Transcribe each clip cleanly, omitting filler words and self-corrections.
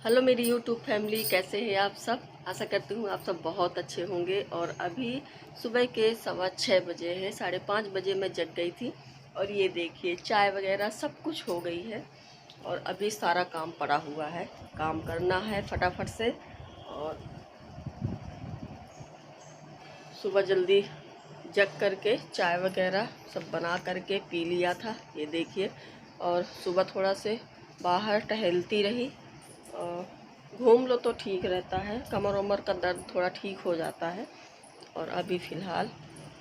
Hello मेरी YouTube family, कैसे हैं आप सब। आशा करती हूँ आप सब बहुत अच्छे होंगे। और अभी सुबह के 6:15 बजे हैं। 5:30 बजे मैं जग गई थी और ये देखिए चाय वगैरह सब कुछ हो गई है। और अभी सारा काम पड़ा हुआ है, काम करना है फटाफट से। और सुबह जल्दी जग करके चाय वगैरह सब बना करके पी लिया था, ये देखिए। और सुबह थोड़ा से बाहर टहलती रही। घूम लो तो ठीक रहता है, कमर उमर का दर्द थोड़ा ठीक हो जाता है। और अभी फ़िलहाल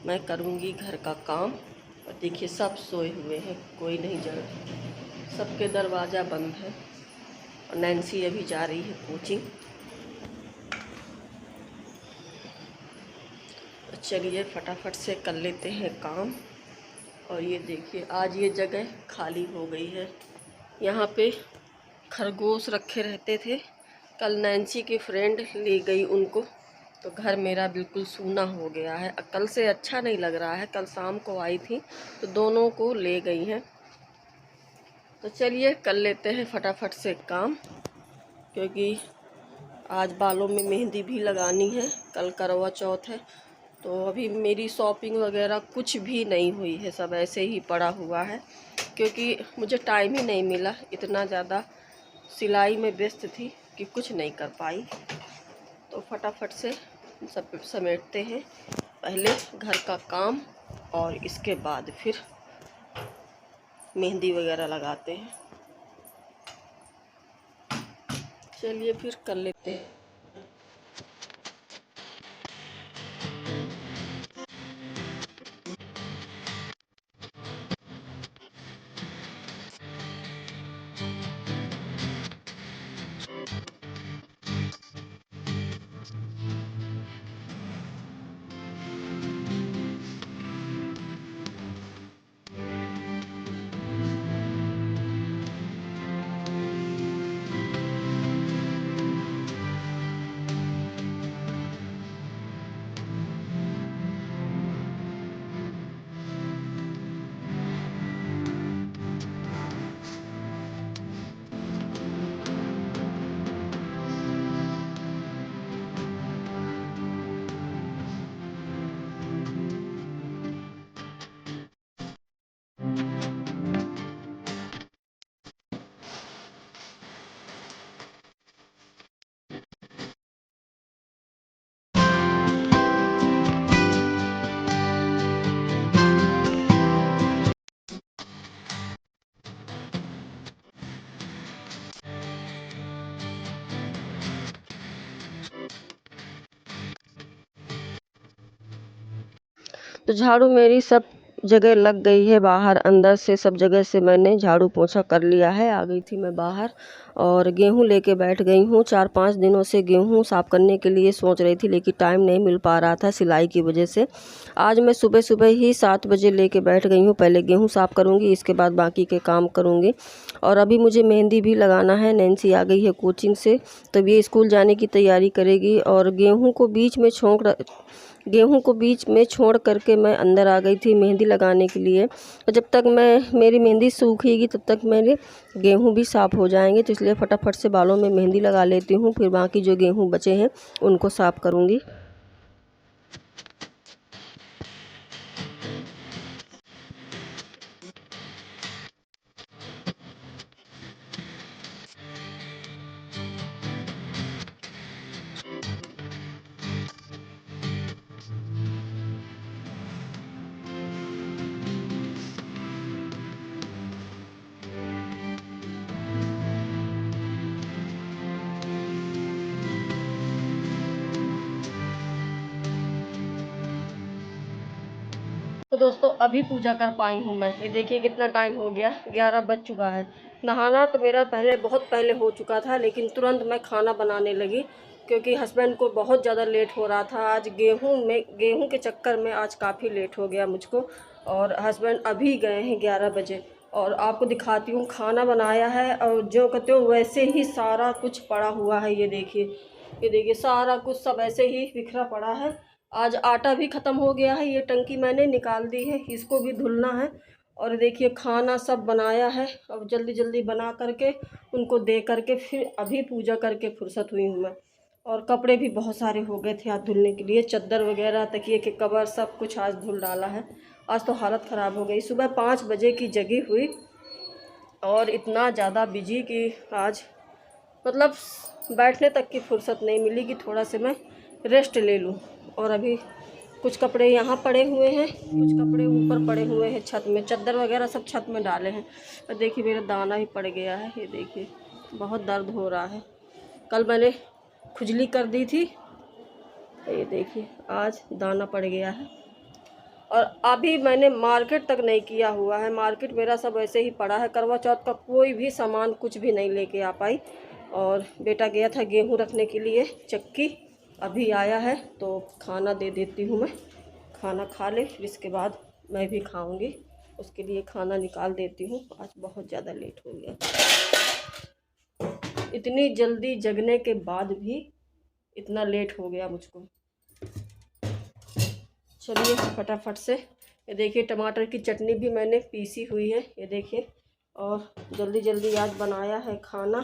मैं करूँगी घर का काम। और देखिए सब सोए हुए हैं, कोई नहीं जग, सबके दरवाज़ा बंद है। और नैन्सी अभी जा रही है कोचिंग। तो चलिए फटाफट से कर लेते हैं काम। और ये देखिए आज ये जगह खाली हो गई है। यहाँ पे खरगोश रखे रहते थे, कल नैन्सी की फ्रेंड ले गई उनको, तो घर मेरा बिल्कुल सूना हो गया है। कल से अच्छा नहीं लग रहा है, कल शाम को आई थी तो दोनों को ले गई हैं। तो चलिए कर लेते हैं फटाफट से काम, क्योंकि आज बालों में मेहंदी भी लगानी है, कल करवा चौथ है। तो अभी मेरी शॉपिंग वगैरह कुछ भी नहीं हुई है, सब ऐसे ही पड़ा हुआ है, क्योंकि मुझे टाइम ही नहीं मिला। इतना ज़्यादा सिलाई में व्यस्त थी कि कुछ नहीं कर पाई। तो फटाफट से सब समेटते हैं, पहले घर का काम और इसके बाद फिर मेहंदी वगैरह लगाते हैं। चलिए फिर कर लेते हैं। तो झाड़ू मेरी सब जगह लग गई है, बाहर अंदर से सब जगह से मैंने झाड़ू पोछा कर लिया है। आ गई थी मैं बाहर और गेहूं लेके बैठ गई हूँ। 4-5 दिनों से गेहूं साफ़ करने के लिए सोच रही थी, लेकिन टाइम नहीं मिल पा रहा था सिलाई की वजह से। आज मैं सुबह सुबह ही 7 बजे लेके बैठ गई हूँ। पहले गेहूं साफ़ करूँगी, इसके बाद बाकी के काम करूँगी। और अभी मुझे मेहंदी भी लगाना है। नैन्सी आ गई है कोचिंग से, तब ये स्कूल जाने की तैयारी करेगी। और गेहूं को बीच में छोड़ करके मैं अंदर आ गई थी मेहंदी लगाने के लिए। और जब तक मेरी मेहंदी सूखेगी तब तक मेरे गेहूं भी साफ़ हो जाएंगे। तो इसलिए फटाफट से बालों में मेहंदी लगा लेती हूँ, फिर बाकी जो गेहूं बचे हैं उनको साफ़ करूँगी। तो दोस्तों अभी पूजा कर पाई हूँ मैं। ये देखिए कितना टाइम हो गया, 11 बज चुका है। नहाना तो मेरा बहुत पहले हो चुका था, लेकिन तुरंत मैं खाना बनाने लगी, क्योंकि हस्बैंड को बहुत ज़्यादा लेट हो रहा था। आज गेहूं के चक्कर में आज काफ़ी लेट हो गया मुझको। और हस्बैंड अभी गए हैं 11 बजे। और आपको दिखाती हूँ, खाना बनाया है और जो कहते हो वैसे ही सारा कुछ पड़ा हुआ है। ये देखिए सारा कुछ सब ऐसे ही बिखरा पड़ा है। आज आटा भी ख़त्म हो गया है, ये टंकी मैंने निकाल दी है, इसको भी धुलना है। और देखिए खाना सब बनाया है। अब जल्दी जल्दी बना करके उनको दे करके फिर अभी पूजा करके फुर्सत हुई हूँ मैं। और कपड़े भी बहुत सारे हो गए थे आज धुलने के लिए, चादर वगैरह, तकिए के कवर, सब कुछ आज धुल डाला है। आज तो हालत ख़राब हो गई। सुबह 5 बजे की जगी हुई और इतना ज़्यादा बिजी कि आज मतलब बैठने तक की फुर्सत नहीं मिली कि थोड़ा से मैं रेस्ट ले लूँ। और अभी कुछ कपड़े यहाँ पड़े हुए हैं, कुछ कपड़े ऊपर पड़े हुए हैं छत में, चादर वगैरह सब छत में डाले हैं। और देखिए मेरा दाना ही पड़ गया है, ये देखिए बहुत दर्द हो रहा है। कल मैंने खुजली कर दी थी, ये देखिए आज दाना पड़ गया है। और अभी मैंने मार्केट तक नहीं किया हुआ है, मार्केट मेरा सब ऐसे ही पड़ा है। करवा चौथ का कोई भी सामान कुछ भी नहीं लेके आ पाई। और बेटा गया था गेहूं रखने के लिए चक्की, अभी आया है तो खाना दे देती हूँ मैं, खाना खा ले फिर इसके बाद मैं भी खाऊंगी। उसके लिए खाना निकाल देती हूँ, आज बहुत ज़्यादा लेट हो गया। इतनी जल्दी जगने के बाद भी इतना लेट हो गया मुझको। चलिए फटाफट से, ये देखिए टमाटर की चटनी भी मैंने पीसी हुई है, ये देखिए। और जल्दी जल्दी आज बनाया है खाना।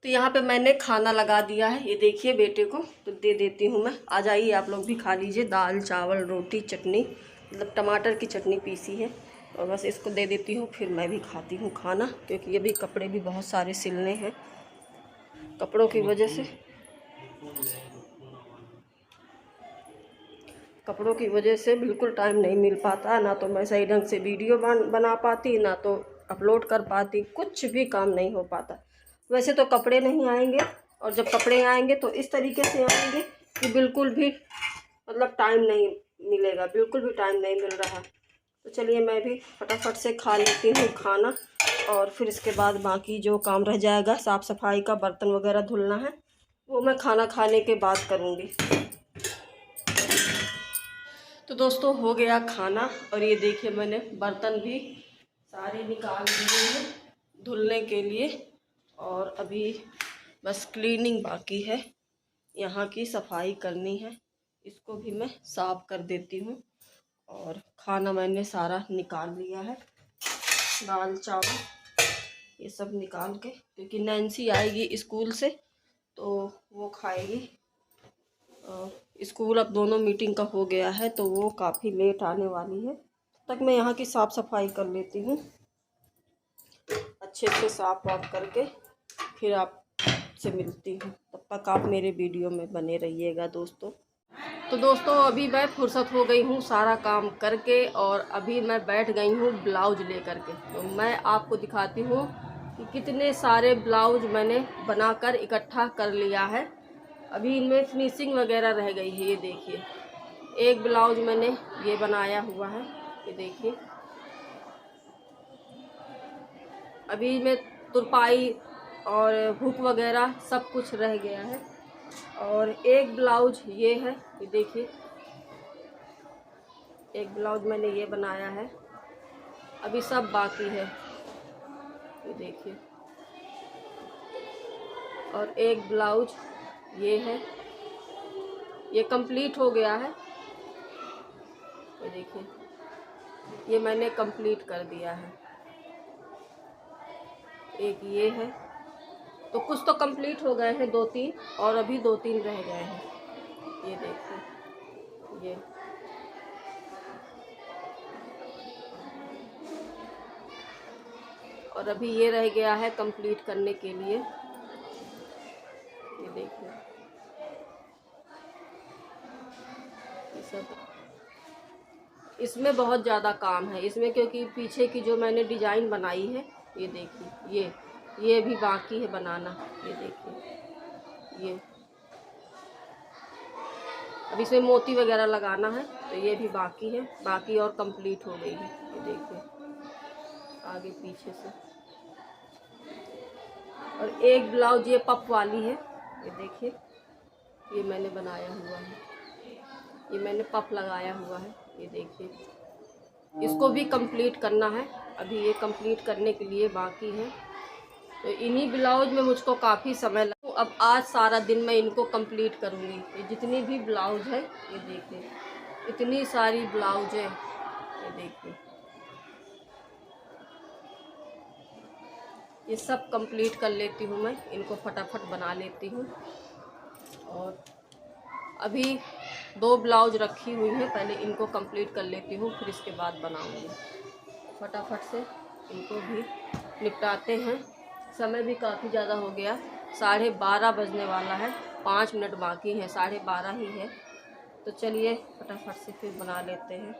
तो यहाँ पे मैंने खाना लगा दिया है, ये देखिए बेटे को तो दे देती हूँ मैं। आ जाइए आप लोग भी खा लीजिए, दाल चावल रोटी चटनी, मतलब टमाटर की चटनी पीसी है। और बस इसको दे देती हूँ, फिर मैं भी खाती हूँ खाना, क्योंकि ये भी कपड़े भी बहुत सारे सिलने हैं। कपड़ों की वजह से बिल्कुल टाइम नहीं मिल पाता, ना तो मैं सही ढंग से वीडियो बना पाती, ना तो अपलोड कर पाती, कुछ भी काम नहीं हो पाता। वैसे तो कपड़े नहीं आएंगे, और जब कपड़े आएंगे तो इस तरीके से आएंगे कि बिल्कुल भी मतलब टाइम नहीं मिलेगा, बिल्कुल भी टाइम नहीं मिल रहा। तो चलिए मैं भी फटाफट से खा लेती हूँ खाना, और फिर इसके बाद बाकी जो काम रह जाएगा साफ़ सफाई का, बर्तन वगैरह धुलना है, वो मैं खाना खाने के बाद करूँगी। तो दोस्तों हो गया खाना, और ये देखिए मैंने बर्तन भी सारे निकाल दिए हैं धुलने के लिए। और अभी बस क्लीनिंग बाकी है, यहाँ की सफाई करनी है, इसको भी मैं साफ़ कर देती हूँ। और खाना मैंने सारा निकाल लिया है, दाल चावल ये सब निकाल के, क्योंकि नैन्सी आएगी स्कूल से तो वो खाएगी। स्कूल अब दोनों मीटिंग का हो गया है तो वो काफ़ी लेट आने वाली है, तब तक मैं यहाँ की साफ़ सफाई कर लेती हूँ अच्छे से, साफ वाफ करके फिर आपसे मिलती हूँ। तब तक आप मेरे वीडियो में बने रहिएगा दोस्तों। तो दोस्तों अभी मैं फुर्सत हो गई हूँ सारा काम करके, और अभी मैं बैठ गई हूँ ब्लाउज ले करके। तो मैं आपको दिखाती हूँ कि कितने सारे ब्लाउज मैंने बनाकर इकट्ठा कर लिया है। अभी इनमें फिनिशिंग वगैरह रह गई है, ये देखिए एक ब्लाउज मैंने ये बनाया हुआ है, ये देखिए। अभी में तुरपाई और हुक वगैरह सब कुछ रह गया है। और एक ब्लाउज ये है, ये देखिए एक ब्लाउज मैंने ये बनाया है, अभी सब बाकी है, ये देखिए। और एक ब्लाउज ये है, ये कंप्लीट हो गया है, ये देखिए ये मैंने कंप्लीट कर दिया है। एक ये है, तो कुछ तो कंप्लीट हो गए हैं 2-3, और अभी 2-3 रह गए हैं, ये देखिए। ये और अभी ये रह गया है कंप्लीट करने के लिए, ये देखिए ये सब। इसमें बहुत ज़्यादा काम है इसमें, क्योंकि पीछे की जो मैंने डिज़ाइन बनाई है, ये देखिए ये भी बाकी है बनाना, ये देखिए ये। अब इसमें मोती वगैरह लगाना है तो ये भी बाकी है, बाकी और कंप्लीट हो गई है, ये देखिए आगे पीछे से। और एक ब्लाउज ये पफ वाली है, ये देखिए ये मैंने बनाया हुआ है, ये मैंने पफ लगाया हुआ है, ये देखिए। इसको भी कंप्लीट करना है, अभी ये कंप्लीट करने के लिए बाकी है। तो इन्हीं ब्लाउज में मुझको काफ़ी समय लगा। अब आज सारा दिन मैं इनको कंप्लीट करूँगी। ये जितनी भी ब्लाउज है, ये देखिए इतनी सारी ब्लाउज है, ये देखिए ये सब कंप्लीट कर लेती हूँ मैं, इनको फटाफट बना लेती हूँ। और अभी 2 ब्लाउज रखी हुई हैं, पहले इनको कंप्लीट कर लेती हूँ, फिर इसके बाद बनाऊँगी। फटाफट से इनको भी निपटाते हैं। समय भी काफ़ी ज़्यादा हो गया, 12:30 बजने वाला है, 5 मिनट बाकी हैं, 12:30 ही है। तो चलिए फटाफट से फिर बना लेते हैं।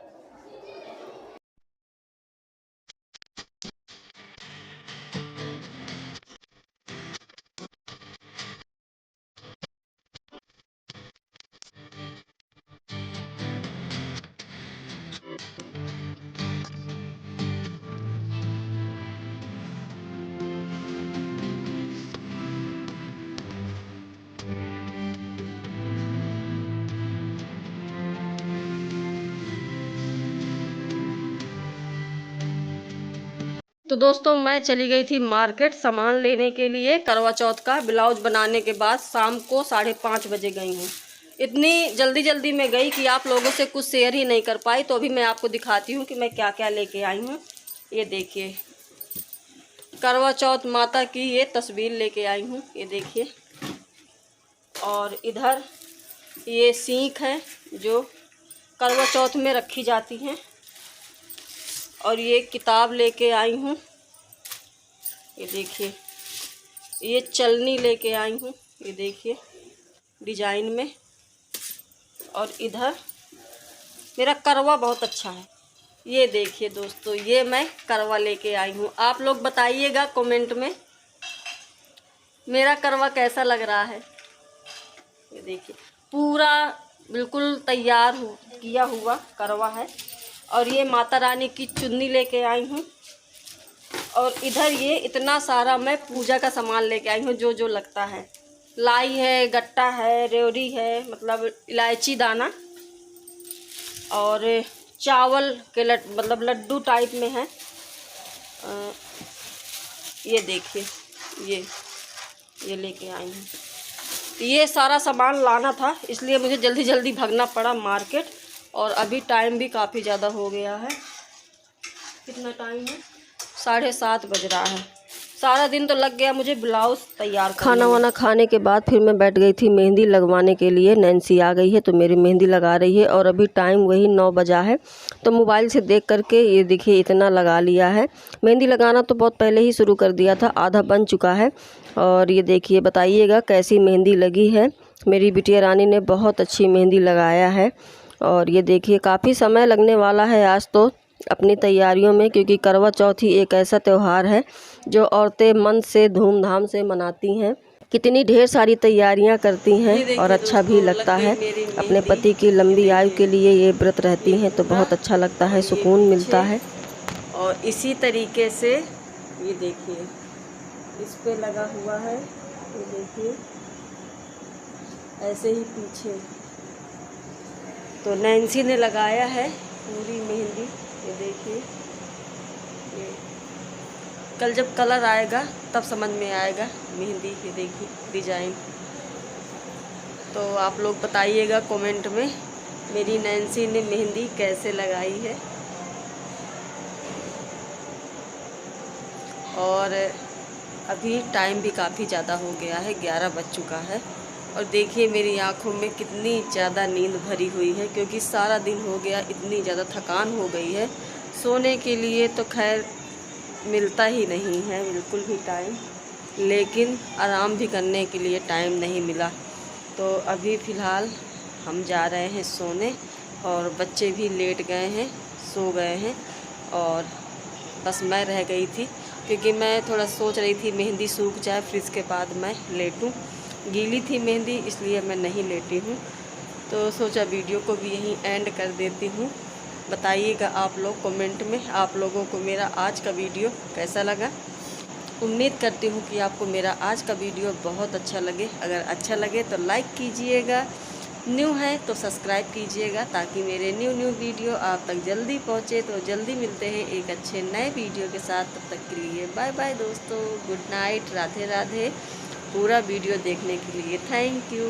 तो दोस्तों मैं चली गई थी मार्केट सामान लेने के लिए, करवा चौथ का ब्लाउज बनाने के बाद शाम को 5:30 बजे गई हूँ। इतनी जल्दी जल्दी में गई कि आप लोगों से कुछ शेयर ही नहीं कर पाई। तो अभी मैं आपको दिखाती हूँ कि मैं क्या क्या लेके आई हूँ। ये देखिए करवा चौथ माता की ये तस्वीर लेके आई हूँ, ये देखिए। और इधर ये सीख है जो करवा चौथ में रखी जाती हैं। और ये किताब लेके आई हूँ, ये देखिए। ये चलनी लेके आई हूँ, ये देखिए डिजाइन में। और इधर मेरा करवा बहुत अच्छा है, ये देखिए दोस्तों, ये मैं करवा लेके आई हूँ। आप लोग बताइएगा कमेंट में मेरा करवा कैसा लग रहा है। ये देखिए पूरा बिल्कुल तैयार किया हुआ करवा है। और ये माता रानी की चुन्नी लेके आई हूँ। और इधर ये इतना सारा मैं पूजा का सामान लेके आई हूँ, जो जो लगता है। लाई है, गट्टा है, रेवड़ी है, मतलब इलायची दाना, और चावल के मतलब लड्डू टाइप में है। ये देखिए ये लेके आई हूँ। ये सारा सामान लाना था, इसलिए मुझे जल्दी जल्दी भागना पड़ा मार्केट। और अभी टाइम भी काफ़ी ज़्यादा हो गया है। कितना टाइम है? 7:30 बज रहा है। सारा दिन तो लग गया मुझे ब्लाउज तैयार। खाना वाना खाने के बाद फिर मैं बैठ गई थी मेहंदी लगवाने के लिए। नैन्सी आ गई है तो मेरी मेहंदी लगा रही है। और अभी टाइम वही 9 बजा है। तो मोबाइल से देख करके ये देखिए इतना लगा लिया है। मेहंदी लगाना तो बहुत पहले ही शुरू कर दिया था, आधा बन चुका है। और ये देखिए बताइएगा कैसी मेहंदी लगी है। मेरी बिटिया रानी ने बहुत अच्छी मेहंदी लगाया है। और ये देखिए काफ़ी समय लगने वाला है आज तो अपनी तैयारियों में, क्योंकि करवा चौथ ही एक ऐसा त्यौहार है जो औरतें मन से धूमधाम से मनाती हैं। कितनी ढेर सारी तैयारियां करती हैं और अच्छा भी लगता है। अपने पति की लंबी आयु के लिए ये व्रत रहती हैं तो बहुत अच्छा लगता है, सुकून मिलता है। और इसी तरीके से ये देखिए इस पे लगा हुआ है, ये देखिए ऐसे ही पीछे। तो नैन्सी ने लगाया है पूरी मेहंदी, ये देखिए। ये कल जब कलर आएगा तब समझ में आएगा मेहंदी। ये देखिए डिजाइन। तो आप लोग बताइएगा कमेंट में मेरी नैन्सी ने मेहंदी कैसे लगाई है। और अभी टाइम भी काफ़ी ज़्यादा हो गया है, 11 बज चुका है। और देखिए मेरी आँखों में कितनी ज़्यादा नींद भरी हुई है, क्योंकि सारा दिन हो गया, इतनी ज़्यादा थकान हो गई है। सोने के लिए तो खैर मिलता ही नहीं है बिल्कुल भी टाइम, लेकिन आराम भी करने के लिए टाइम नहीं मिला। तो अभी फ़िलहाल हम जा रहे हैं सोने। और बच्चे भी लेट गए हैं, सो गए हैं। और बस मैं रह गई थी, क्योंकि मैं थोड़ा सोच रही थी मेहंदी सूख जाए फिर इसके बाद मैं लेटूं। गीली थी मेहंदी इसलिए मैं नहीं लेटी हूँ। तो सोचा वीडियो को भी यहीं एंड कर देती हूँ। बताइएगा आप लोग कमेंट में आप लोगों को मेरा आज का वीडियो कैसा लगा। उम्मीद करती हूँ कि आपको मेरा आज का वीडियो बहुत अच्छा लगे। अगर अच्छा लगे तो लाइक कीजिएगा, न्यू है तो सब्सक्राइब कीजिएगा, ताकि मेरे न्यू वीडियो आप तक जल्दी पहुँचे। तो जल्दी मिलते हैं एक अच्छे नए वीडियो के साथ। तब तक के लिए बाय बाय दोस्तों, गुड नाइट, राधे राधे। पूरा वीडियो देखने के लिए थैंक यू।